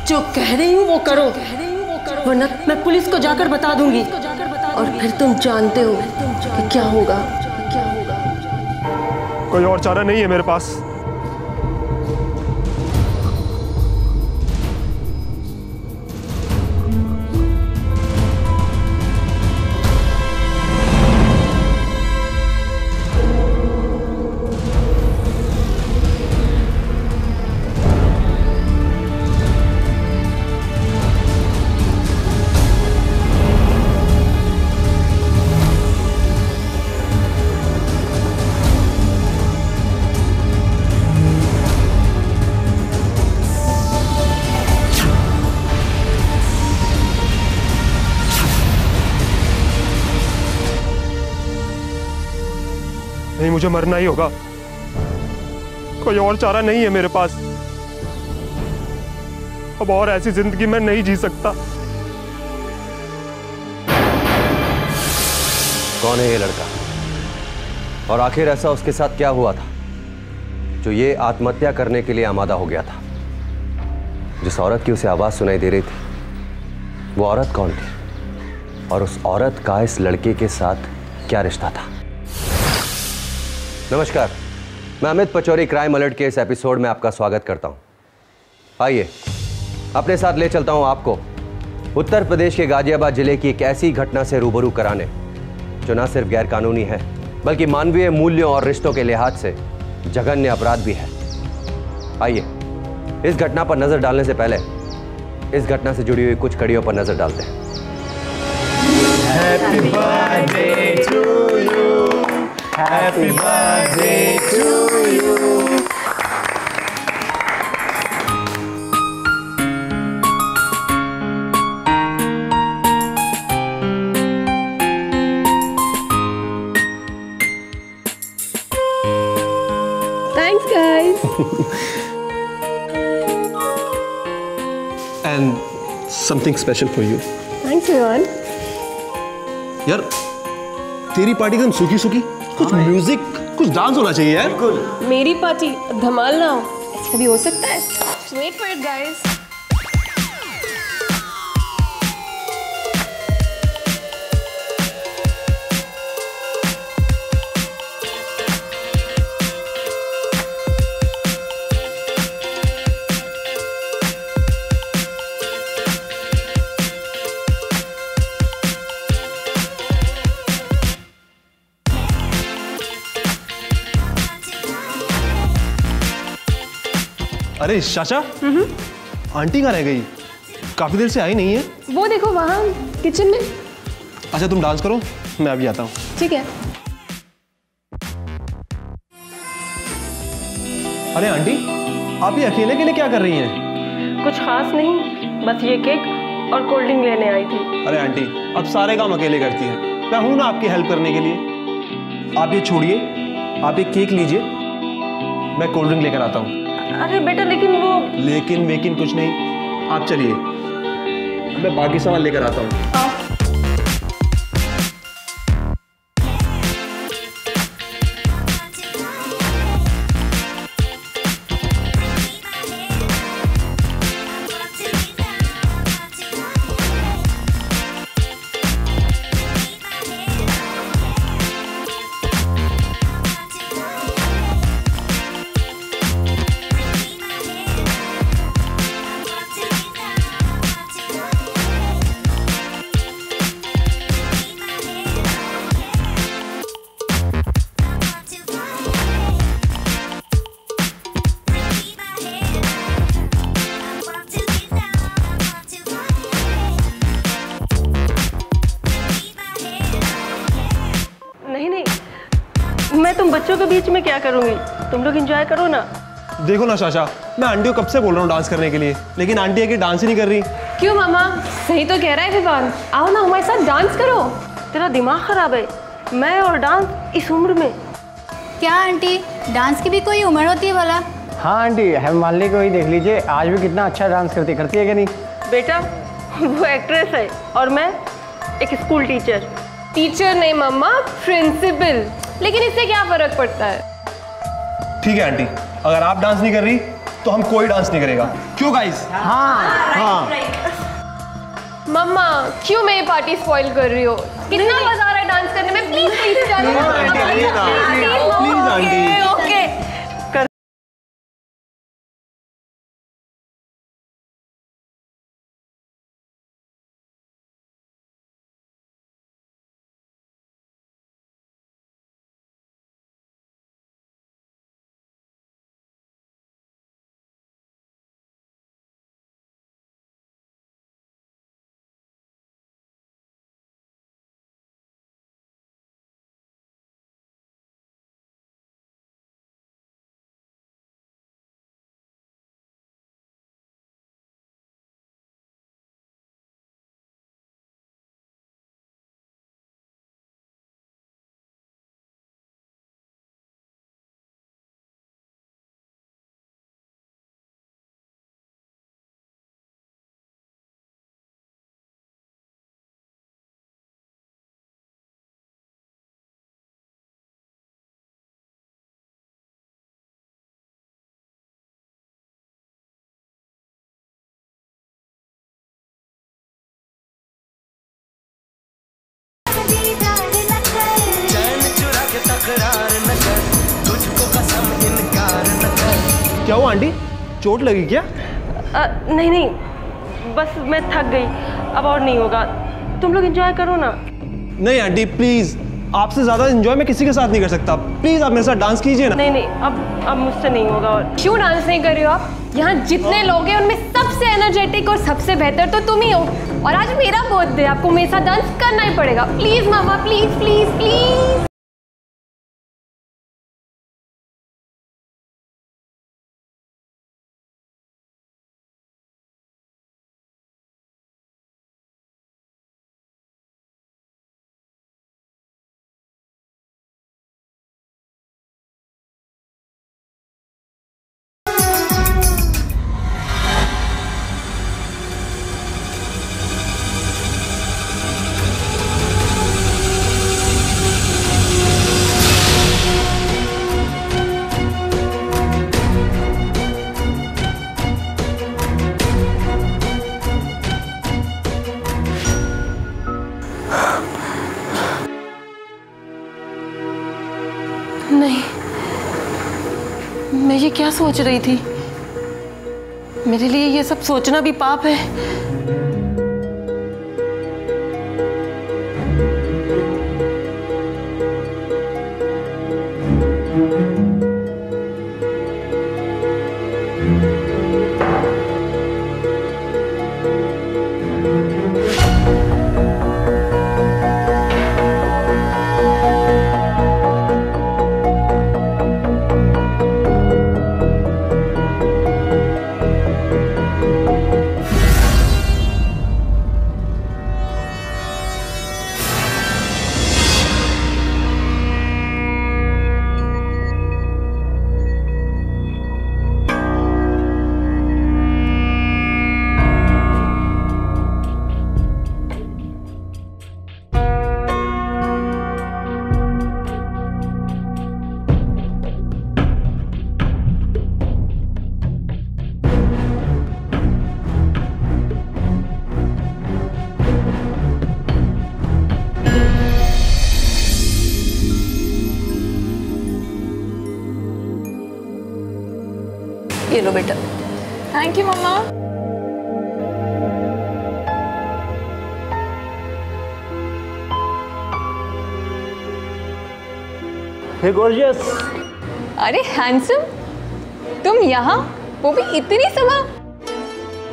जो कह रही हूँ वो करो, वरना मैं पुलिस को जाकर बता दूंगी और फिर तुम जानते हो कि क्या होगा। कोई और चारा नहीं है मेरे पास। नहीं, मुझे मरना ही होगा। कोई और चारा नहीं है मेरे पास। अब और ऐसी जिंदगी मैं नहीं जी सकता। कौन है ये लड़का और आखिर ऐसा उसके साथ क्या हुआ था जो ये आत्महत्या करने के लिए आमादा हो गया था? जिस औरत की उसे आवाज सुनाई दे रही थी वो औरत कौन थी और उस औरत का इस लड़के के साथ क्या रिश्ता था? नमस्कार, मैं अमित पचौरी क्राइम अलर्ट के इस एपिसोड में आपका स्वागत करता हूं। आइए अपने साथ ले चलता हूं आपको उत्तर प्रदेश के गाजियाबाद जिले की एक ऐसी घटना से रूबरू कराने जो न सिर्फ गैर कानूनी है बल्कि मानवीय मूल्यों और रिश्तों के लिहाज से जघन्य अपराध भी है। आइए इस घटना पर नजर डालने से पहले इस घटना से जुड़ी हुई कुछ कड़ियों पर नजर डालते हैं। Happy birthday to you. Happy birthday to you. Thanks guys. And something special for you. Thanks everyone. यार तेरी पार्टी एकदम सूखी सूखी, कुछ म्यूजिक कुछ डांस होना चाहिए यार। बिल्कुल। मेरी पार्टी धमाल ना हो, ऐसा भी हो सकता है। Wait for it guys. अरे चाचा, आंटी कहाँ रह गई? काफी देर से आई नहीं है। वो देखो वहाँ किचन में। अच्छा तुम डांस करो, मैं अभी आता हूँ। ठीक है। अरे आंटी, आप ये अकेले के लिए क्या कर रही हैं? कुछ खास नहीं, बस ये केक और कोल्ड ड्रिंक लेने आई थी। अरे आंटी, अब सारे काम अकेले करती हैं। मैं हूं ना आपकी हेल्प करने के लिए। आप ये छोड़िए, आप ये केक लीजिए, मैं कोल्ड ड्रिंक लेकर आता हूँ। अरे बेटा लेकिन वो। लेकिन वेकिन कुछ नहीं, आप चलिए, मैं बाकी सामान लेकर आता हूँ। मैं तुम बच्चों के बीच में क्या करूंगी, तुम लोग एंजॉय करो ना। देखो ना चाचा, मैं आंटी को कब से बोल रहा हूँ डांस करने के लिए, लेकिन आंटी आके डांस ही नहीं कर रही। क्यों मामा, सही तो कह रहा है विवान, आओ ना हमारे साथ डांस करो। तेरा दिमाग खराब है, मैं और डांस इस उम्र में। क्या आंटी, डांस की भी कोई उम्र होती है भला? हाँ आंटी, हेमालिनी को ही देख लीजिए, आज भी कितना अच्छा डांस करती है कि नहीं? बेटा वो एक्ट्रेस है और मैं एक स्कूल टीचर। टीचर नहीं मम्मा, प्रिंसिपल। लेकिन इससे क्या फर्क पड़ता है? ठीक है आंटी, अगर आप डांस नहीं कर रही तो हम कोई डांस नहीं करेगा। क्यों गाइस? हाँ। मम्मा क्यों मेरी पार्टी स्पॉइल कर रही हो? कितना मजा आ रहा है डांस करने में। प्लीज प्लीज जाओ। Please aunty. ओके क्या हुआ आंटी? चोट लगी क्या? नहीं नहीं, बस मैं थक गई, अब और नहीं होगा। तुम लोग एंजॉय करो ना। नहीं आंटी प्लीज, आपसे ज्यादा एंजॉय मैं किसी के साथ नहीं कर सकता। प्लीज आप मेरे साथ डांस कीजिए ना। नहीं नहीं, अब मुझसे नहीं होगा। और क्यों डांस नहीं कर रहे हो आप? यहाँ जितने लोग हैं उनमें सबसे एनर्जेटिक और सबसे बेहतर तो तुम ही हो। और आज मेरा बर्थडे, आपको मेरे साथ डांस करना ही पड़ेगा। Please mama, please please please. नहीं, मैं ये क्या सोच रही थी? मेरे लिए ये सब सोचना भी पाप है। ये लो बेटा। Thank you mamma. Hey gorgeous. अरे हैंडसम, तुम यहाँ, वो भी इतनी सुबह।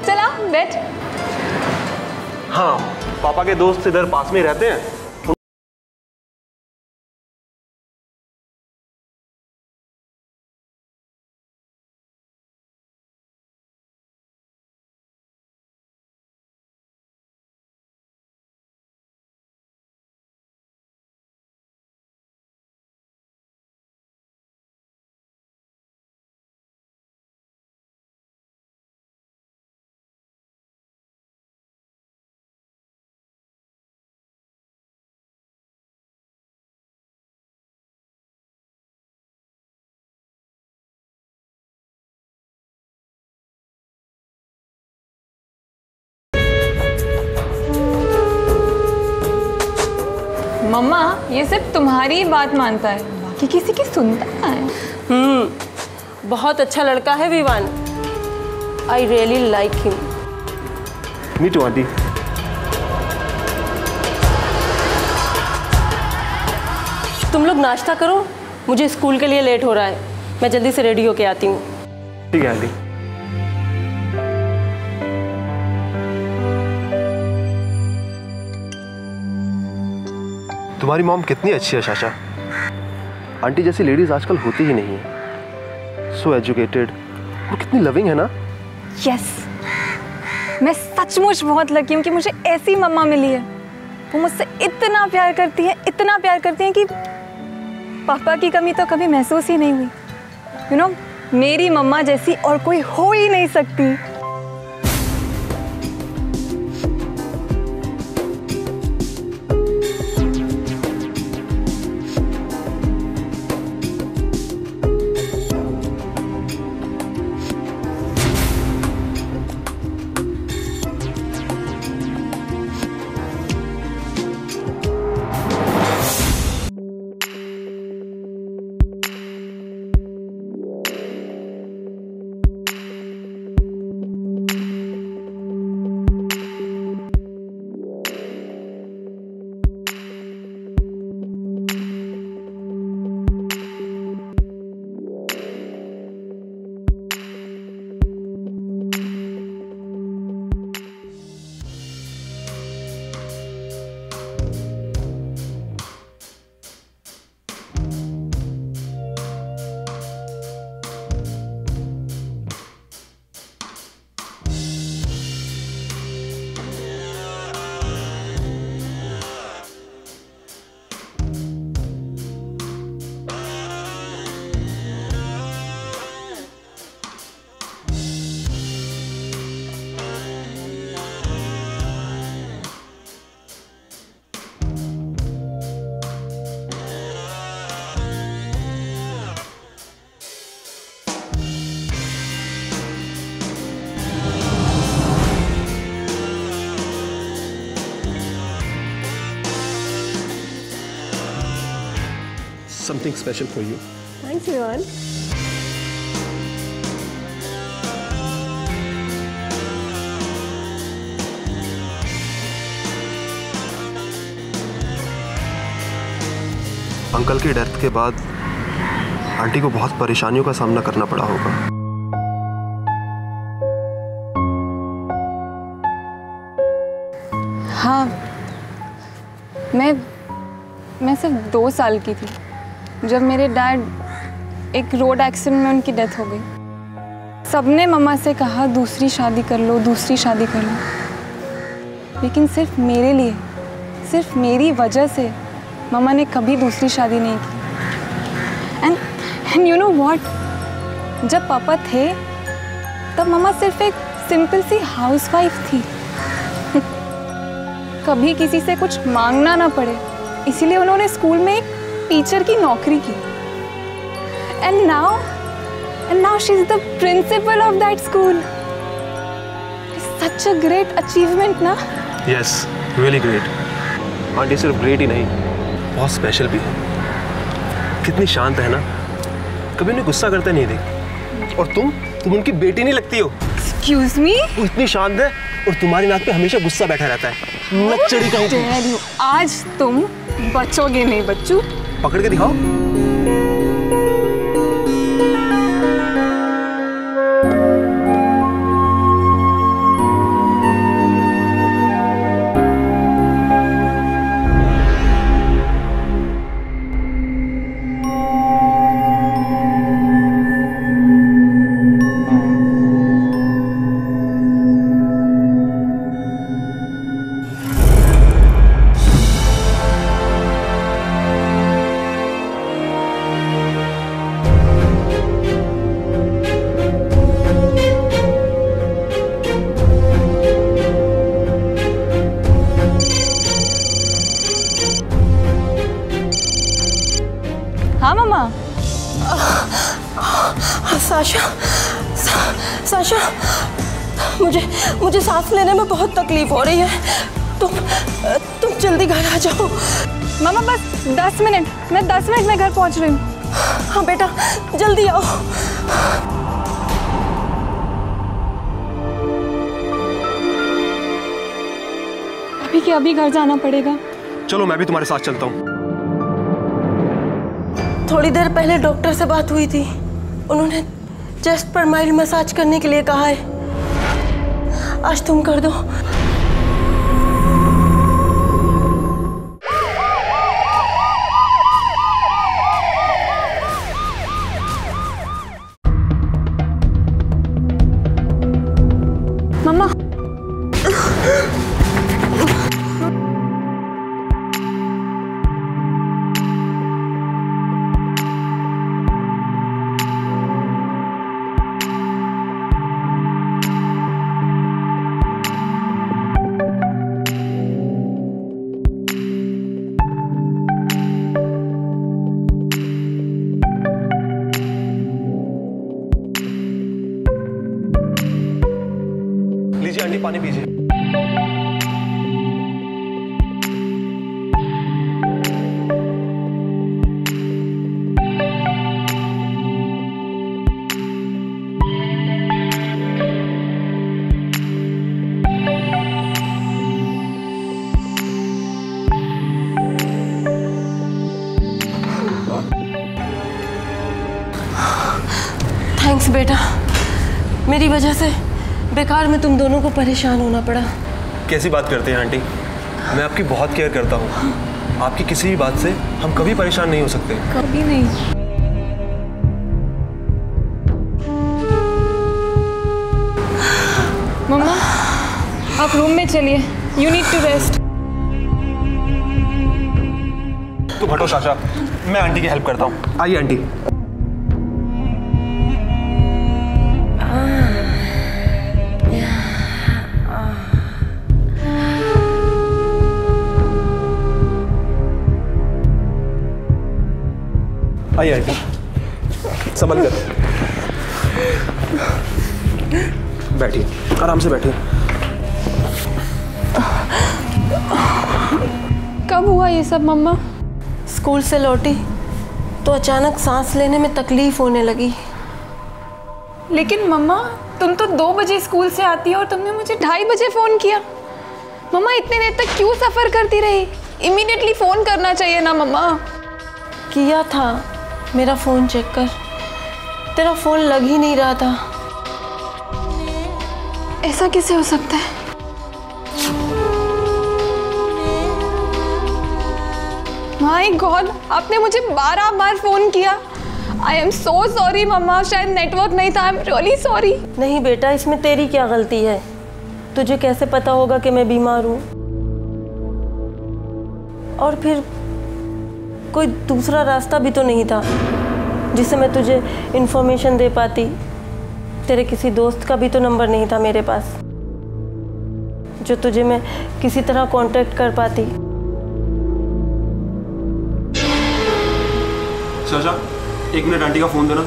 चला बैठ। हाँ, पापा के दोस्त इधर पास में रहते हैं। मम्मा ये सिर्फ तुम्हारी बात मानता है, बाकी किसी की सुनता है। बहुत अच्छा लड़का है Vivaan. I really like him. Me too aunty. तुम लोग नाश्ता करो, मुझे स्कूल के लिए लेट हो रहा है। मैं जल्दी से रेडी होके आती हूँ। ठीक है आंटी। तुम्हारी मॉम कितनी अच्छी है साशा। आंटी जैसी लेडीज आजकल होती ही नहीं है। सो एजुकेटेड और कितनी लविंग है ना। यस, मैं सचमुच बहुत लकी हूँ कि मुझे ऐसी मम्मा मिली है। वो मुझसे इतना प्यार करती है, इतना प्यार करती है कि पापा की कमी तो कभी महसूस ही नहीं हुई। यू नो, मेरी मम्मा जैसी और कोई हो ही नहीं सकती। Something special for you. Thanks, Vivan. Uncle की डेथ के बाद आंटी को बहुत परेशानियों का सामना करना पड़ा होगा। हाँ, मैं सिर्फ 2 साल की थी जब मेरे डैड एक रोड एक्सीडेंट में उनकी डेथ हो गई। सबने मम्मा से कहा दूसरी शादी कर लो, दूसरी शादी कर लो, लेकिन सिर्फ मेरे लिए, सिर्फ मेरी वजह से मम्मा ने कभी दूसरी शादी नहीं की। एंड यू नो व्हाट, जब पापा थे तब मम्मा सिर्फ एक सिंपल सी हाउसवाइफ थी। कभी किसी से कुछ मांगना ना पड़े, इसीलिए उन्होंने स्कूल में एक टीचर की नौकरी की। And now she is the principal of that school. Such a great achievement ना? Yes, really great. आंटी सिर्फ ग्रेट ही नहीं, बहुत स्पेशल भी है। कितनी शांत है ना, कभी उन्हें गुस्सा करते नहीं देख। और तुम उनकी बेटी नहीं लगती हो। Excuse me? वो इतनी शांत है और तुम्हारी नाक पे हमेशा गुस्सा बैठा रहता है। लच्चड़ी का। आज तुम बचोगे नहीं बच्चू। पकड़ के दिखाओ। हाँ मम्मा। साशा, मुझे सांस लेने में बहुत तकलीफ हो रही है। तुम जल्दी घर आ जाओ। मम्मा बस 10 मिनट, मैं 10 मिनट में घर पहुंच रही हूँ। हाँ बेटा जल्दी आओ। अभी के अभी घर जाना पड़ेगा। चलो मैं भी तुम्हारे साथ चलता हूँ। थोड़ी देर पहले डॉक्टर से बात हुई थी, उन्होंने चेस्ट पर माइल्ड मसाज करने के लिए कहा है। आज तुम कर दो। मम्मा लीजिए आंटी, पानी पीजिए। थैंक्स बेटा, मेरी वजह से बेकार में तुम दोनों को परेशान होना पड़ा। कैसी बात करते हैं आंटी, मैं आपकी बहुत केयर करता हूँ। आपकी किसी भी बात से हम कभी परेशान नहीं हो सकते। कभी नहीं। मम्मा आप रूम में चलिए, यू नीड टू रेस्ट। तुम हटो साशा, मैं आंटी की हेल्प करता हूँ। आइए आंटी। आइए आंटी, संभल कर बैठिए, आराम से बैठिए। कब हुआ ये सब मम्मा? स्कूल से लौटी तो अचानक सांस लेने में तकलीफ होने लगी। लेकिन मम्मा तुम तो 2 बजे स्कूल से आती हो और तुमने मुझे 2:30 बजे फ़ोन किया। मम्मा इतने देर तक क्यों सफ़र करती रही? इमीडिएटली फ़ोन करना चाहिए ना मम्मा। किया था, मेरा फ़ोन चेक कर, तेरा फ़ोन लग ही नहीं रहा था। ऐसा कैसे हो सकता है? माय गॉड, आपने मुझे 12 बार फ़ोन किया। आई एम सो सॉरी मम्मा, शायद नेटवर्क नहीं था। I am really sorry. नहीं बेटा, इसमें तेरी क्या गलती है? तुझे कैसे पता होगा कि मैं बीमार हूँ? और फिर कोई दूसरा रास्ता भी तो नहीं था जिससे मैं तुझे इन्फॉर्मेशन दे पाती। तेरे किसी दोस्त का भी तो नंबर नहीं था मेरे पास जो तुझे मैं किसी तरह कांटेक्ट कर पाती। साशा, 1 मिनट आंटी का फोन देना।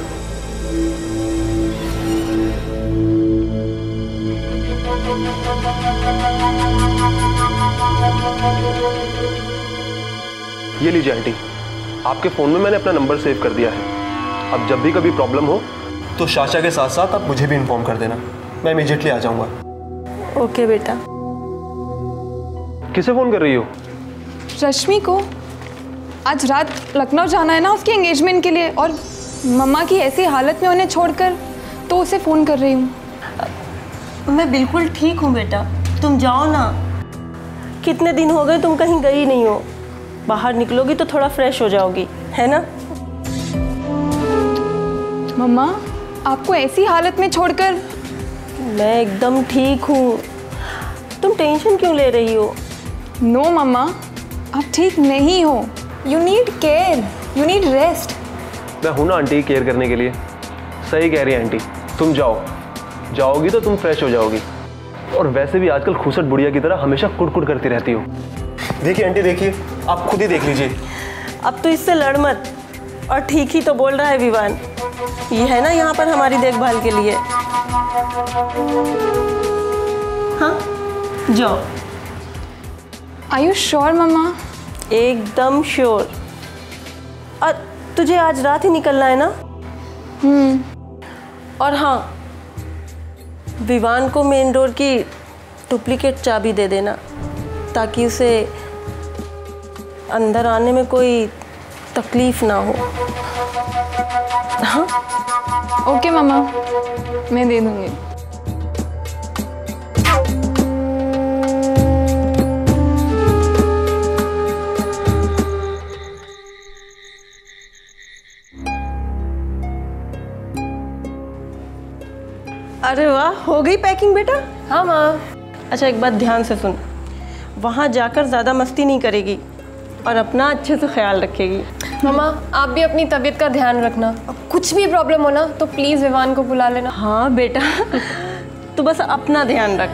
ये लीजिए आंटी, आपके फ़ोन में मैंने अपना नंबर सेव कर दिया है। अब जब भी कभी प्रॉब्लम हो तो साशा के साथ साथ आप मुझे भी इन्फॉर्म कर देना, मैं इमीडिएटली आ जाऊंगा। ओके बेटा। किसे फ़ोन कर रही हो? रश्मि को। आज रात लखनऊ जाना है ना उसके एंगेजमेंट के लिए, और मम्मा की ऐसी हालत में उन्हें छोड़कर तो उसे फ़ोन कर रही हूँ। मैं बिल्कुल ठीक हूँ बेटा, तुम जाओ ना। कितने दिन हो गए तुम कहीं गई नहीं हो। बाहर निकलोगी तो थोड़ा फ्रेश हो जाओगी, है ना? मम्मा आपको ऐसी हालत में छोड़कर? मैं एकदम ठीक हूँ, तुम टेंशन क्यों ले रही हो? नो मम्मा, आप ठीक नहीं हो। You need care, you need rest. मैं हूं ना आंटी केयर करने के लिए। सही कह रही है आंटी, तुम जाओ, जाओगी तो तुम फ्रेश हो जाओगी। और वैसे भी आजकल खुसट बुढ़िया की तरह हमेशा कुड़कुड़ करती रहती हो। देखिए आंटी, देखिए, आप खुद ही देख लीजिए। अब तो इससे लड़ मत। और ठीक ही तो बोल रहा है विवान, ये है ना यहाँ पर हमारी देखभाल के लिए। हाँ जाओ। आर यू श्योर मम्मा? एकदम श्योर। और तुझे आज रात ही निकलना है ना? और हाँ, विवान को मेन डोर की डुप्लीकेट चाबी दे देना ताकि उसे अंदर आने में कोई तकलीफ ना हो। हाँ? ओके मम्मा, मैं दे दूंगी। अरे वाह, हो गई पैकिंग बेटा? हाँ माँ। अच्छा एक बात ध्यान से सुन, वहाँ जाकर ज़्यादा मस्ती नहीं करेगी और अपना अच्छे से ख्याल रखेगी। मामा आप भी अपनी तबीयत का ध्यान रखना, कुछ भी प्रॉब्लम हो ना तो प्लीज़ विवान को बुला लेना। हाँ बेटा, तो बस अपना ध्यान रख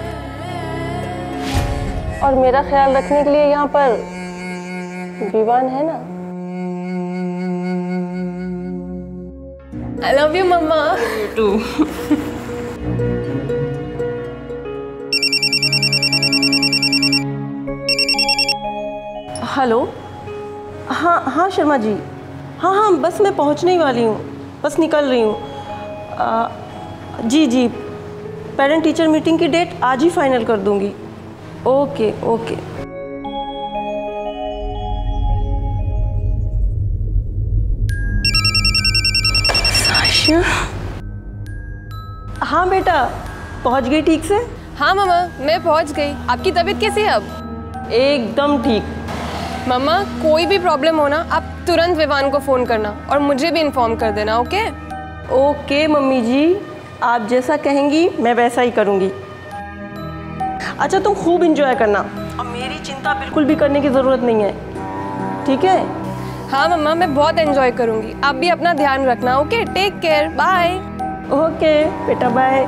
और मेरा ख्याल रखने के लिए यहाँ पर विवान है ना। I love you mamma. Too. Hello. हाँ हाँ शर्मा जी, हाँ हाँ बस मैं पहुँचने ही वाली हूँ, बस निकल रही हूँ। जी जी, पेरेंट टीचर मीटिंग की डेट आज ही फाइनल कर दूँगी। Okay okay. साशा। हाँ बेटा, पहुँच गई ठीक से? हाँ मामा मैं पहुँच गई। आपकी तबीयत कैसी है अब? एकदम ठीक। मम्मा कोई भी प्रॉब्लम हो ना आप तुरंत विवान को फ़ोन करना और मुझे भी इन्फॉर्म कर देना। ओके ओके मम्मी जी, आप जैसा कहेंगी मैं वैसा ही करूँगी। अच्छा तुम खूब इंजॉय करना और मेरी चिंता बिल्कुल भी करने की ज़रूरत नहीं है, ठीक है? हाँ मम्मा मैं बहुत एंजॉय करूँगी, आप भी अपना ध्यान रखना। Okay take care, bye. Okay बेटा बाय।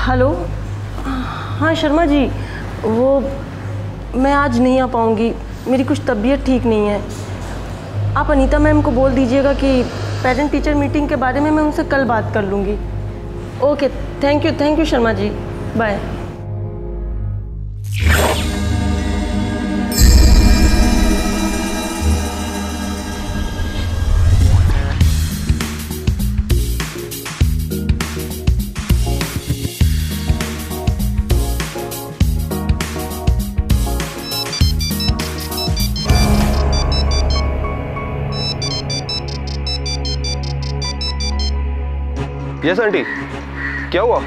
हेलो। हाँ शर्मा जी, वो मैं आज नहीं आ पाऊँगी, मेरी कुछ तबीयत ठीक नहीं है। आप अनीता मैम को बोल दीजिएगा कि पेरेंट टीचर मीटिंग के बारे में मैं उनसे कल बात कर लूँगी। Okay thank you Sharma ji, bye. Yes aunty, क्या हुआ?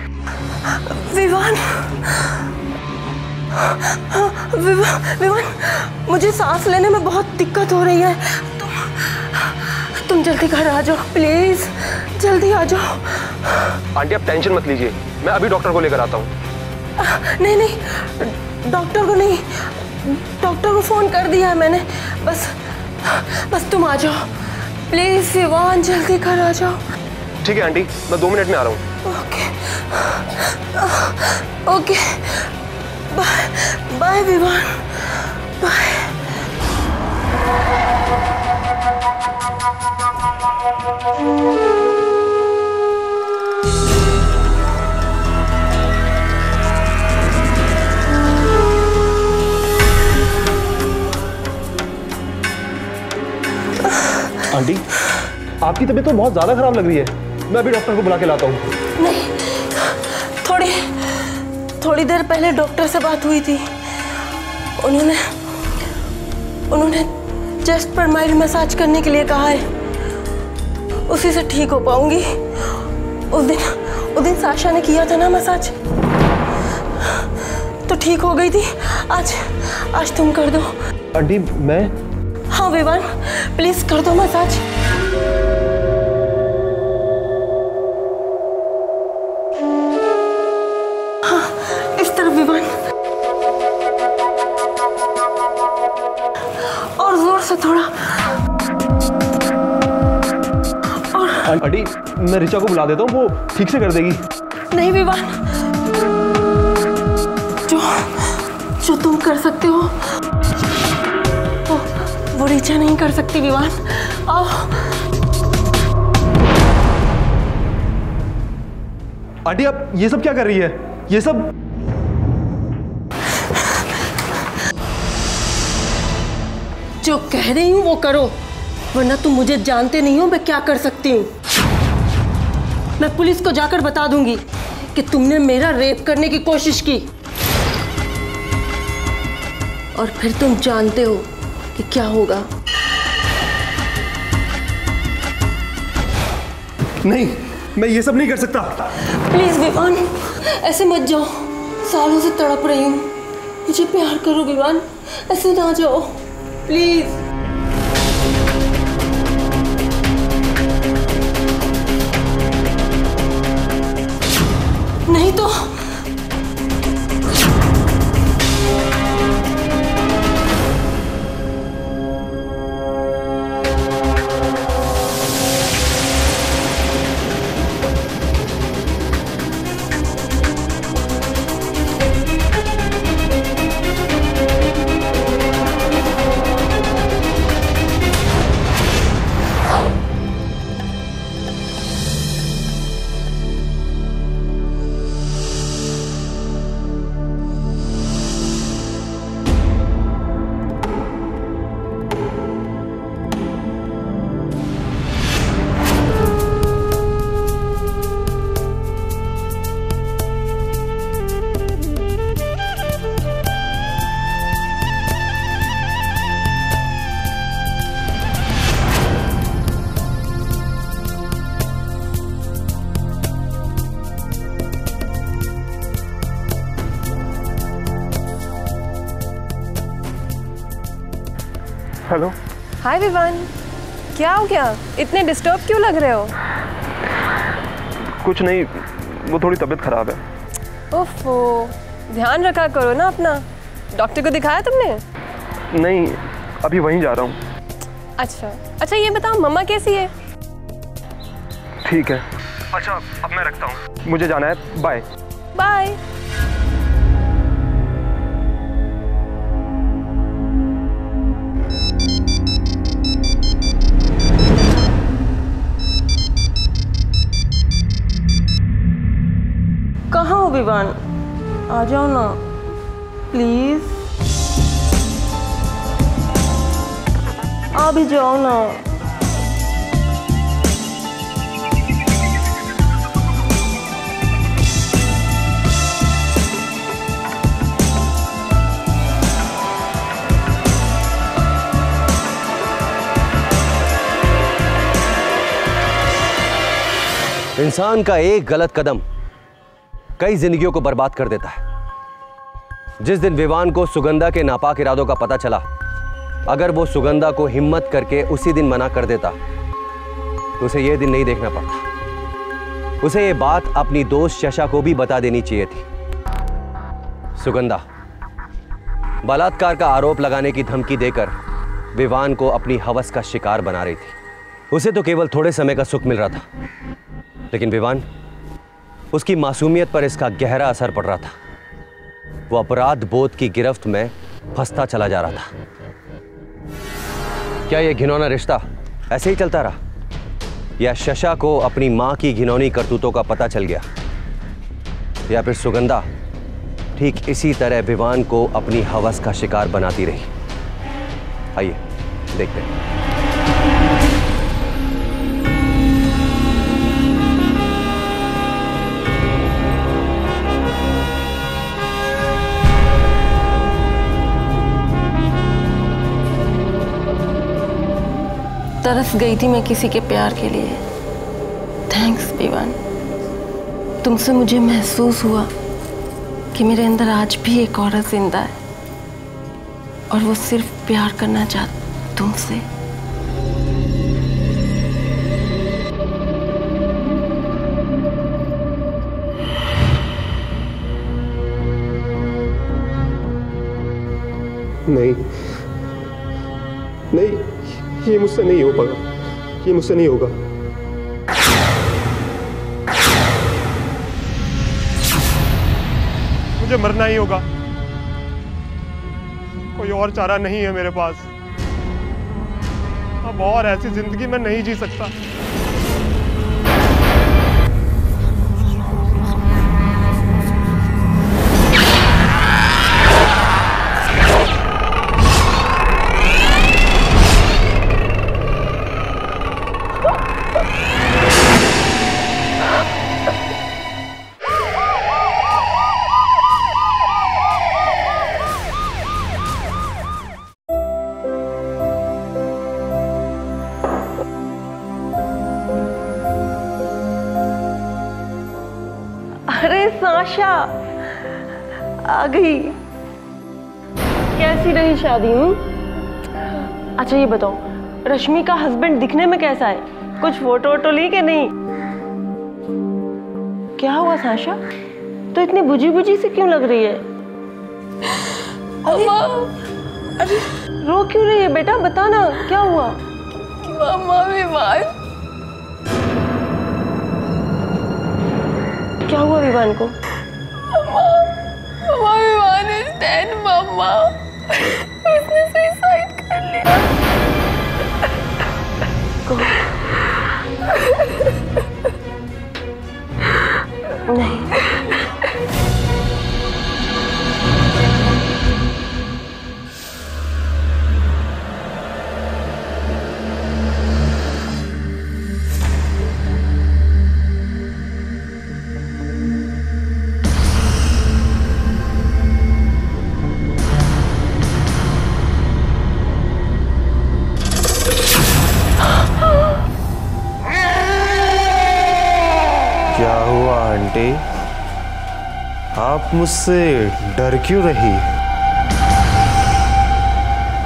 विवान, विवान मुझे सांस लेने में बहुत दिक्कत हो रही है। तुम जल्दी घर आ जाओ प्लीज, जल्दी आ जाओ। आंटी आप टेंशन मत लीजिए, मैं अभी डॉक्टर को लेकर आता हूँ। नहीं डॉक्टर को नहीं, डॉक्टर को फोन कर दिया है मैंने। बस तुम आ जाओ प्लीज विवान, जल्दी घर आ जाओ। ठीक है आंटी, मैं 2 मिनट में आ रहा हूँ। Okay bye Vivaan, bye. Aunty आपकी तबीयत तो बहुत ज्यादा खराब लग रही है, मैं अभी डॉक्टर को बुला के लाता हूँ। नहीं, थोड़ी देर पहले डॉक्टर से बात हुई थी, उन्होंने चेस्ट पर माइल्ड मसाज करने के लिए कहा है, उसी से ठीक हो पाऊंगी। उस दिन साशा ने किया था ना मसाज, तो ठीक हो गई थी। आज तुम कर दो। आंटी मैं? हाँ विवान प्लीज कर दो मसाज। हाँ इस तरफ विवान। आंटी मैं ऋचा को बुला देता हूँ, वो ठीक से कर देगी। नहीं विवान, जो तुम कर सकते हो वो ऋचा नहीं कर सकती विवान। आओ। आंटी आप ये सब क्या कर रही है? ये सब जो कह रही हूँ वो करो, वरना तुम मुझे जानते नहीं हो मैं क्या कर सकती हूँ। मैं पुलिस को जाकर बता दूंगी कि तुमने मेरा रेप करने की कोशिश की, और फिर तुम जानते हो कि क्या होगा। नहीं, मैं ये सब नहीं कर सकता। प्लीज विवान, ऐसे मत जाओ। सालों से तड़प रही हूँ, मुझे प्यार करो विवान, ऐसे ना जाओ प्लीज। नहीं तो हेलो। हाय विवान, क्या हो गया? इतने डिस्टर्ब क्यों लग रहे हो? कुछ नहीं, वो थोड़ी तबीयत खराब है। ओफो, ध्यान रखा करो ना अपना। डॉक्टर को दिखाया तुमने? नहीं, अभी वहीं जा रहा हूँ। अच्छा ये बताओ, मम्मा कैसी है? ठीक है। अच्छा अब मैं रखता हूँ, मुझे जाना है। Bye bye. कहाँ हो विवान? आ जाओ ना प्लीज, आ भी जाओ ना। इंसान का एक गलत कदम कई जिंदगियों को बर्बाद कर देता है। जिस दिन विवान को सुगंधा के नापाक इरादों का पता चला, अगर वो सुगंधा को हिम्मत करके उसी दिन मना कर देता तो उसे यह दिन नहीं देखना पड़ता। उसे यह बात अपनी दोस्त शशा को भी बता देनी चाहिए थी। सुगंधा बलात्कार का आरोप लगाने की धमकी देकर विवान को अपनी हवस का शिकार बना रही थी। उसे तो केवल थोड़े समय का सुख मिल रहा था, लेकिन विवान, उसकी मासूमियत पर इसका गहरा असर पड़ रहा था। वो अपराध बोध की गिरफ्त में फंसता चला जा रहा था। क्या यह घिनौना रिश्ता ऐसे ही चलता रहा, या शशा को अपनी मां की घिनौनी करतूतों का पता चल गया, या फिर सुगंधा ठीक इसी तरह विवान को अपनी हवस का शिकार बनाती रही? आइए देखते हैं। तरस गई थी मैं किसी के प्यार के लिए। थैंक्स विवान, तुमसे मुझे महसूस हुआ कि मेरे अंदर आज भी एक औरत जिंदा है, और वो सिर्फ प्यार करना चाहती तुमसे। नहीं नहीं, ये मुझसे नहीं हो पाएगा, ये मुझसे नहीं होगा। मुझे मरना ही होगा। कोई और चारा नहीं है मेरे पास। अब और ऐसी जिंदगी मैं नहीं जी सकता। अरे साशा आ गई। कैसी रही शादी? अच्छा ये बताओ, रश्मि का हस्बैंड दिखने में कैसा है? कुछ फोटो वोटो ली कि नहीं? क्या हुआ साशा, तो इतनी बुझी बुझी सी क्यों लग रही है? अरे रो क्यों रही है बेटा, बता ना क्या हुआ? मामा बीमार। क्या हुआ विवान को? मामा विवान इज डेड मामा। उसने सुसाइड कर लिया। नहीं। क्या हुआ आंटी, आप मुझसे डर क्यों रही?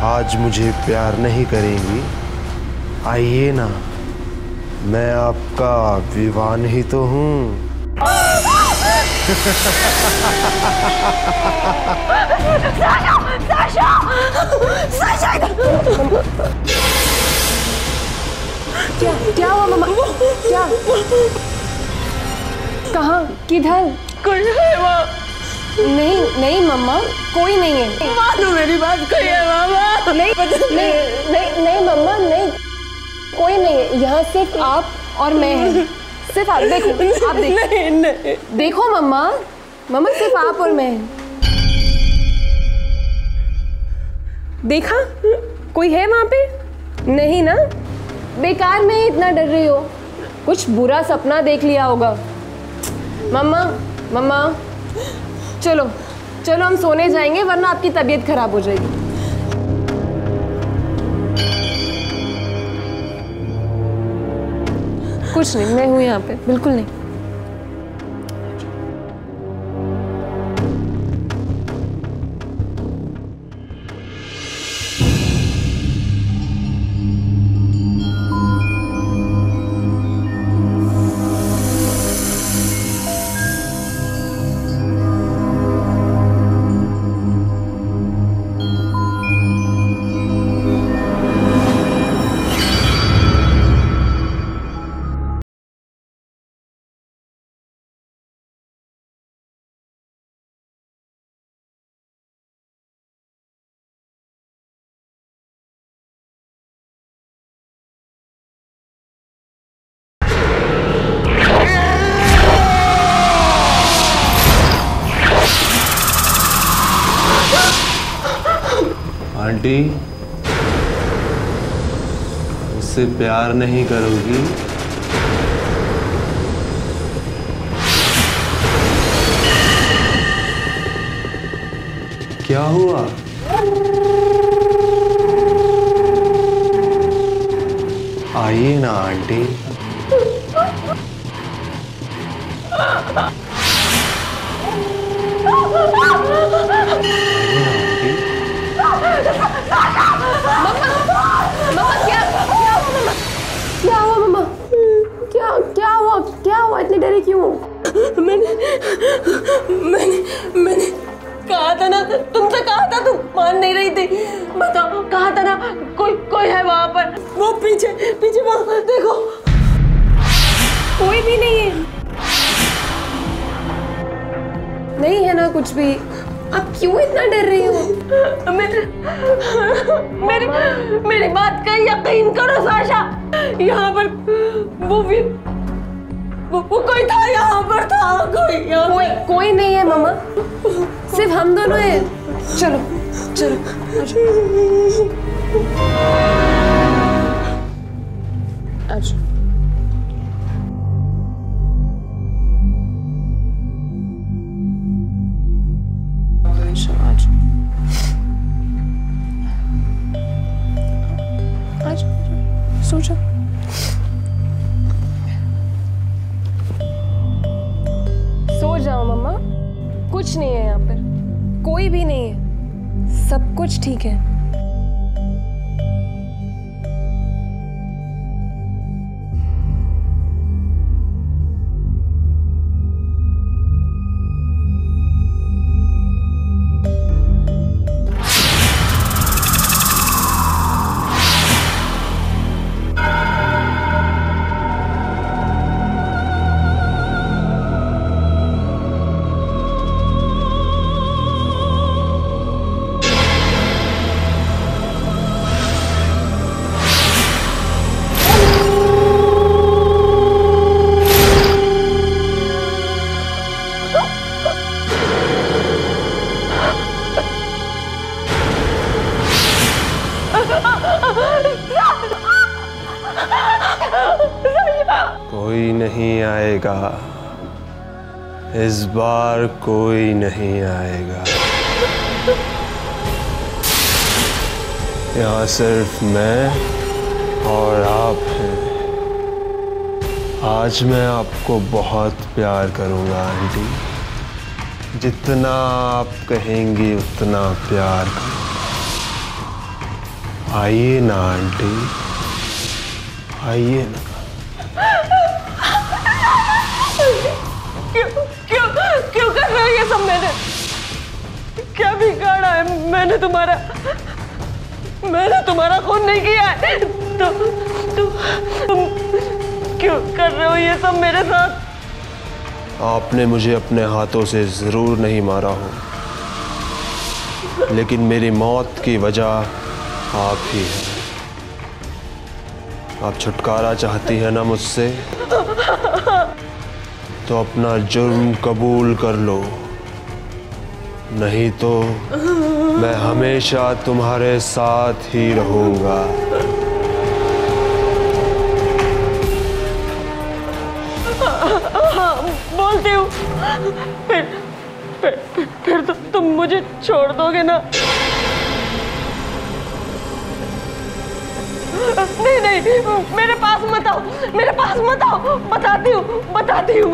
आज मुझे प्यार नहीं करेंगी? आइए ना, मैं आपका विवान ही तो हूँ। क्या हुआ मम्मा? क्या? कहाँ? किधर? कोई है माँ? नहीं नहीं मम्मा, कोई नहीं है। मानो मेरी बात, कोई है मामा? नहीं नहीं मम्मा, नहीं, कोई नहीं है। यहाँ सिर्फ आप और मैं हैं। सिर्फ आप देखो, आप देखो। नहीं। देखो मम्मा, मम्मा सिर्फ आप और मैं हैं। देखा? कोई है वहाँ पे? नहीं ना? बेकार में ही इतना डर रही हो, कुछ बुरा सपना देख लिया होगा। मम्मा मम्मा चलो चलो, हम सोने जाएंगे वरना आपकी तबीयत खराब हो जाएगी। कुछ नहीं, मैं हूं यहाँ पे, बिल्कुल नहीं। आंटी, मुझसे प्यार नहीं करोगी? क्या हुआ? आइए ना आंटी। क्या हुआ? इतनी डरी क्यों? मैंने कहा था ना, तुमसे कहा था, तुम मान नहीं रही थी। बताओ, कहा था ना कोई है वहां पर। वो पीछे वहां देखो, कोई भी नहीं है। नहीं है ना कुछ भी। आप क्यों इतना डर रही हो? मेरी बात का यकीन करो साशा, यहाँ पर वो कोई था, यहाँ पर था कोई नहीं है मम्मा, सिर्फ हम दोनों हैं। चलो चलो आज सो जाओ। सो जाओ मम्मा, कुछ नहीं है यहाँ पर, कोई भी नहीं है, सब कुछ ठीक है। कोई नहीं आएगा, इस बार कोई नहीं आएगा। यहाँ सिर्फ मैं और आप हैं। आज मैं आपको बहुत प्यार करूँगा आंटी, जितना आप कहेंगी उतना प्यार करूँगा। आइए ना आंटी, आइए ना। क्यों कर रहे हो ये सब? मैंने क्या बिगाड़ा है? मैंने तुम्हारा खून नहीं किया है। तुम क्यों कर रहे हो ये सब मेरे साथ? आपने मुझे अपने हाथों से जरूर नहीं मारा हो, लेकिन मेरी मौत की वजह आप ही है। आप छुटकारा चाहती है ना मुझसे, तो अपना जुर्म कबूल कर लो, नहीं तो मैं हमेशा तुम्हारे साथ ही रहूंगा। बोलती हूँ, फिर तो तुम मुझे छोड़ दोगे ना? नहीं, मेरे पास मत आओ, बताती हूँ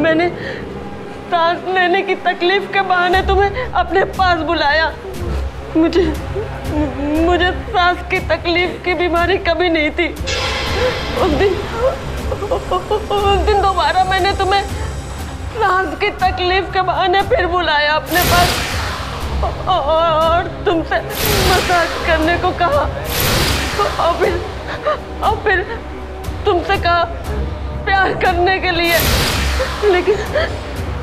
मैंने सांस लेने की तकलीफ के बहाने तुम्हें अपने पास बुलाया। मुझे सांस की तकलीफ की बीमारी कभी नहीं थी। उस दिन दोबारा मैंने तुम्हें सांस की तकलीफ के बहाने फिर बुलाया अपने पास और तुमसे मसाज करने को कहा और फिर तुमसे कहा प्यार करने के लिए, लेकिन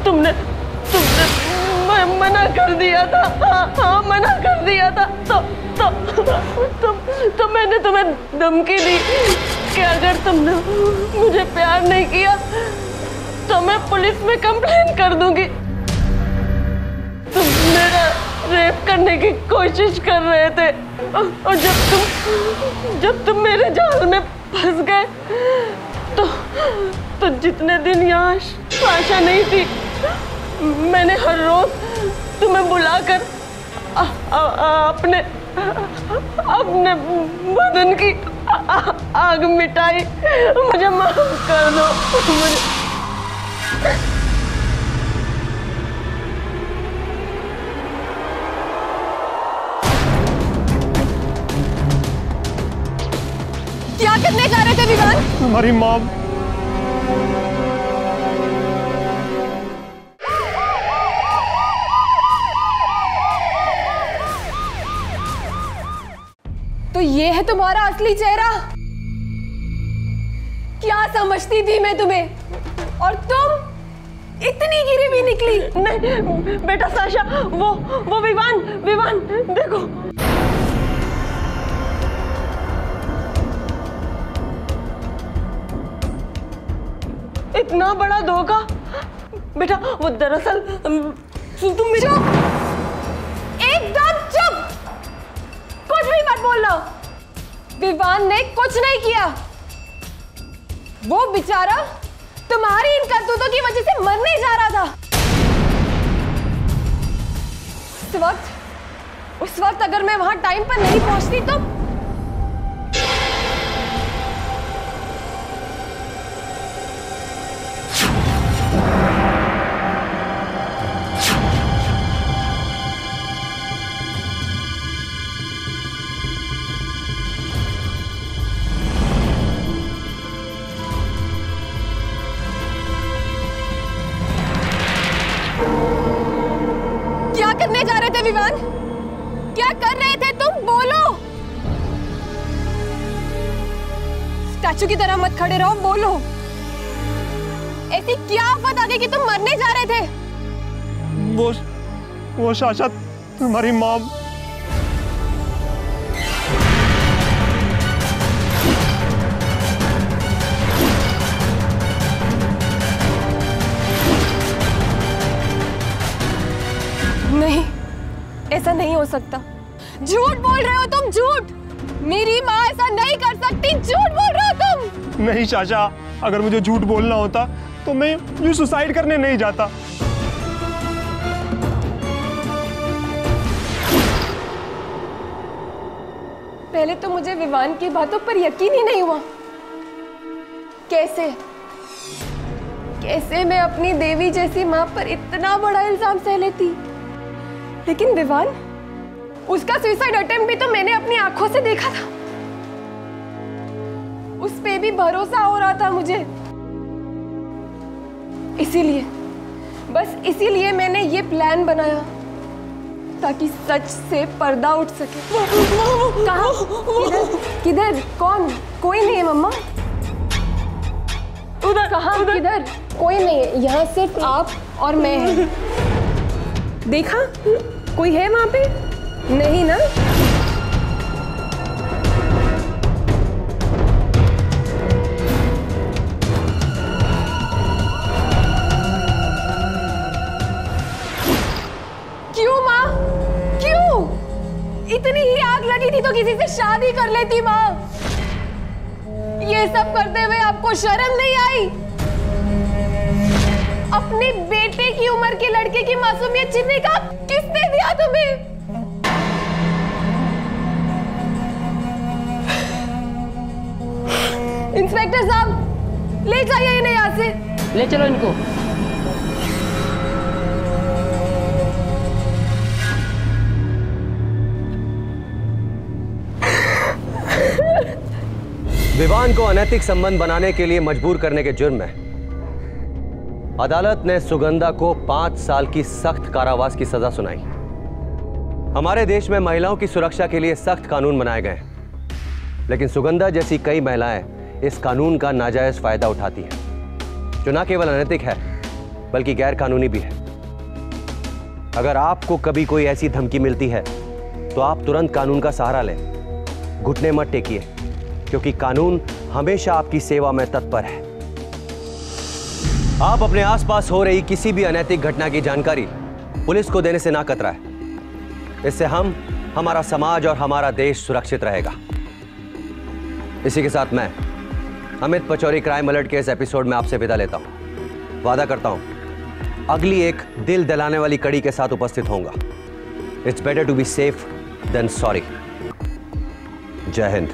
तुमने मना कर दिया था। हाँ, मना कर दिया था। तो मैंने तुम्हें धमकी दी कि अगर तुमने मुझे प्यार नहीं किया तो मैं पुलिस में कंप्लेन कर दूंगी। तुम मेरा रेप करने की कोशिश कर रहे थे और जब तुम मेरे जाल में फंस गए तो जितने दिन यहाँ आशा नहीं थी, मैंने हर रोज तुम्हें बुलाकर अपने बदन की आग मिटाई। मुझे माफ कर दो। क्या करने जा रहे थे विवान? हमारी मॉम। तो ये है तुम्हारा असली चेहरा? क्या समझती थी मैं तुम्हें? और इतनी गिरी भी निकली। नहीं बेटा साशा, वो विवान देखो। इतना बड़ा धोखा बेटा, वो दरअसल तुम चुप, एकदम चुप, कुछ भी मत बोलो। विवान ने कुछ नहीं किया, वो बेचारा तुम्हारी इन करतूतों की वजह से मरने जा रहा था। उस वक्त अगर मैं वहां टाइम पर नहीं पहुंचती तो करने जा रहे थे विवान? क्या कर रहे थे तुम? बोलो। स्टैचू की तरह मत खड़े रहो, बोलो। ऐसी क्या आफत आ गई कि तुम मरने जा रहे थे? वो साशा तुम्हारी मॉम। नहीं, ऐसा नहीं हो सकता। झूठ बोल रहे हो तुम, झूठ। मेरी माँ ऐसा नहीं कर सकती, झूठ बोल रहे हो तुम। नहीं चाचा, अगर मुझे झूठ बोलना होता तो मैं यूं सुसाइड करने नहीं जाता। पहले तो मुझे विवान की बातों पर यकीन ही नहीं हुआ। कैसे मैं अपनी देवी जैसी माँ पर इतना बड़ा इल्जाम सह लेती। लेकिन विवान, उसका सुसाइड अटेम्प्ट भी तो मैंने अपनी आंखों से देखा था। उस पे भी भरोसा हो रहा था मुझे। इसीलिए मैंने ये प्लान बनाया ताकि सच से पर्दा उठ सके। कहाँ? किधर? कौन? कोई नहीं है मम्मा। उधर। कहाँ? किधर? कोई नहीं है, यहाँ सिर्फ आप और मैं हैं। देखा? कोई है वहां पे? नहीं ना? क्यों माँ? क्यों? इतनी ही आग लगी थी तो किसी से शादी कर लेती माँ। ये सब करते हुए आपको शर्म नहीं आई? अपने बेटे की उम्र के लड़के की मासूमियत छीनने का किसने दिया तुम्हें? इंस्पेक्टर साहब, ले जाइए इन्हें यहाँ से। ले चलो इनको। विवान को अनैतिक संबंध बनाने के लिए मजबूर करने के जुर्म में अदालत ने सुगंधा को 5 साल की सख्त कारावास की सजा सुनाई। हमारे देश में महिलाओं की सुरक्षा के लिए सख्त कानून बनाए गए हैं, लेकिन सुगंधा जैसी कई महिलाएं इस कानून का नाजायज फायदा उठाती हैं, जो न केवल अनैतिक है बल्कि गैर कानूनी भी है। अगर आपको कभी कोई ऐसी धमकी मिलती है तो आप तुरंत कानून का सहारा लें, घुटने मत टेकिए, क्योंकि कानून हमेशा आपकी सेवा में तत्पर है। आप अपने आसपास हो रही किसी भी अनैतिक घटना की जानकारी पुलिस को देने से ना कतराएं। इससे हमारा समाज और हमारा देश सुरक्षित रहेगा। इसी के साथ मैं अमित पचौरी क्राइम अलर्ट के इस एपिसोड में आपसे विदा लेता हूं। वादा करता हूं अगली एक दिल दहलाने वाली कड़ी के साथ उपस्थित होऊंगा। It's better to be safe than sorry. जय हिंद।